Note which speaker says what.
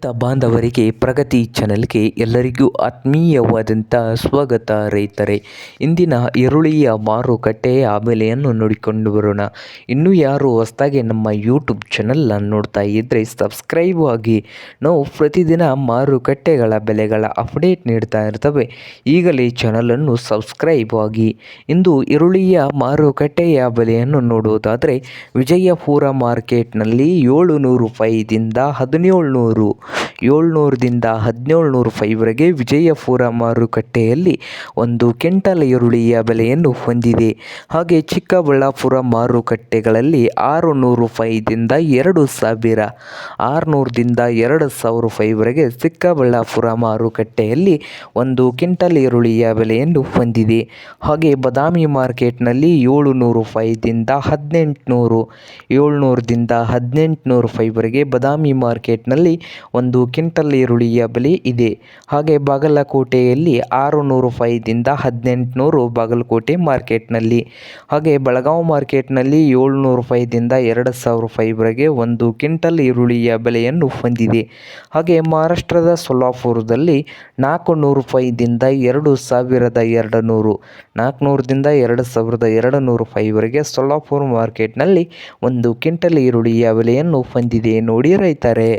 Speaker 1: ರೈತ ಬಾಂಧವರಿಗೆ ಪ್ರಗತಿ ಚಾನೆಲ್ಗೆ ಎಲ್ಲರಿಗೂ ಆತ್ಮೀಯವಾದಂಥ ಸ್ವಾಗತ. ರೈತರೇ, ಇಂದಿನ ಈರುಳ್ಳಿಯ ಮಾರುಕಟ್ಟೆಯ ಬೆಲೆಯನ್ನು ನೋಡಿಕೊಂಡು ಬರೋಣ. ಇನ್ನೂ ಯಾರು ಹೊಸದಾಗಿ ನಮ್ಮ ಯೂಟ್ಯೂಬ್ ಚಾನಲ್ನ ನೋಡ್ತಾ ಇದ್ದರೆ ಸಬ್ಸ್ಕ್ರೈಬ್ ಆಗಿ. ನಾವು ಪ್ರತಿದಿನ ಮಾರುಕಟ್ಟೆಗಳ ಬೆಲೆಗಳ ಅಪ್ಡೇಟ್ ನೀಡ್ತಾ ಇರ್ತವೆ. ಈಗಲೇ ಚಾನಲನ್ನು ಸಬ್ಸ್ಕ್ರೈಬ್ ಆಗಿ. ಇಂದು ಈರುಳ್ಳಿಯ ಮಾರುಕಟ್ಟೆಯ ಬೆಲೆಯನ್ನು ನೋಡುವುದಾದರೆ ವಿಜಯಪುರ ಮಾರ್ಕೆಟ್ನಲ್ಲಿ 700 ರೂಪಾಯಿದಿಂದ 1700, 700ದಿಂದ 1700 ರೂಪಾಯಿವರೆಗೆ ವಿಜಯಪುರ ಮಾರುಕಟ್ಟೆಯಲ್ಲಿ ಒಂದು ಕ್ವಿಂಟಲ್ ಈರುಳ್ಳಿಯ ಬೆಲೆಯನ್ನು ಹೊಂದಿದೆ. ಹಾಗೆ ಚಿಕ್ಕಬಳ್ಳಾಪುರ ಮಾರುಕಟ್ಟೆಗಳಲ್ಲಿ 600 ರೂಪಾಯಿದಿಂದ 2000, 600ದಿಂದ 2000 ರೂಪಾಯಿವರೆಗೆ ಚಿಕ್ಕಬಳ್ಳಾಪುರ ಮಾರುಕಟ್ಟೆಯಲ್ಲಿ ಒಂದು ಕ್ವಿಂಟಲ್ ಈರುಳ್ಳಿಯ ಬೆಲೆಯನ್ನು ಹೊಂದಿದೆ. ಹಾಗೆ ಬಾದಾಮಿ ಮಾರ್ಕೆಟ್ನಲ್ಲಿ 700 ರೂಪಾಯಿದಿಂದ 1800, 700ದಿಂದ 1800 ರೂಪಾಯಿವರೆಗೆ ಬಾದಾಮಿ ಮಾರ್ಕೆಟ್ನಲ್ಲಿ ಒಂದು ಕ್ವಿಂಟಲ್ ಈರುಳ್ಳಿಯ ಬೆಲೆ ಇದೆ. ಹಾಗೆ ಬಾಗಲಕೋಟೆಯಲ್ಲಿ 600 ರೂಪಾಯಿದಿಂದ 1800 ಬಾಗಲಕೋಟೆ ಮಾರ್ಕೆಟ್ನಲ್ಲಿ. ಹಾಗೆ ಬೆಳಗಾವಿ ಮಾರ್ಕೆಟ್ನಲ್ಲಿ 700 ರೂಪಾಯಿದಿಂದ 2000 ರೂಪಾಯಿವರೆಗೆ ಒಂದು ಕ್ವಿಂಟಲ್ ಈರುಳ್ಳಿಯ ಬೆಲೆಯನ್ನು ಹೊಂದಿದೆ. ಹಾಗೆ ಮಹಾರಾಷ್ಟ್ರದ ಸೊಲ್ಲಾಪುರದಲ್ಲಿ 400 ರೂಪಾಯಿದಿಂದ 2200, 400ದಿಂದ 2200 ರೂಪಾಯಿವರೆಗೆ ಸೊಲ್ಲಾಪುರ ಮಾರ್ಕೆಟ್ನಲ್ಲಿ ಒಂದು ಕ್ವಿಂಟಲ್ ಈರುಳ್ಳಿಯ ಬೆಲೆಯನ್ನು ಹೊಂದಿದೆ. ನೋಡಿ ರೈತರೇ.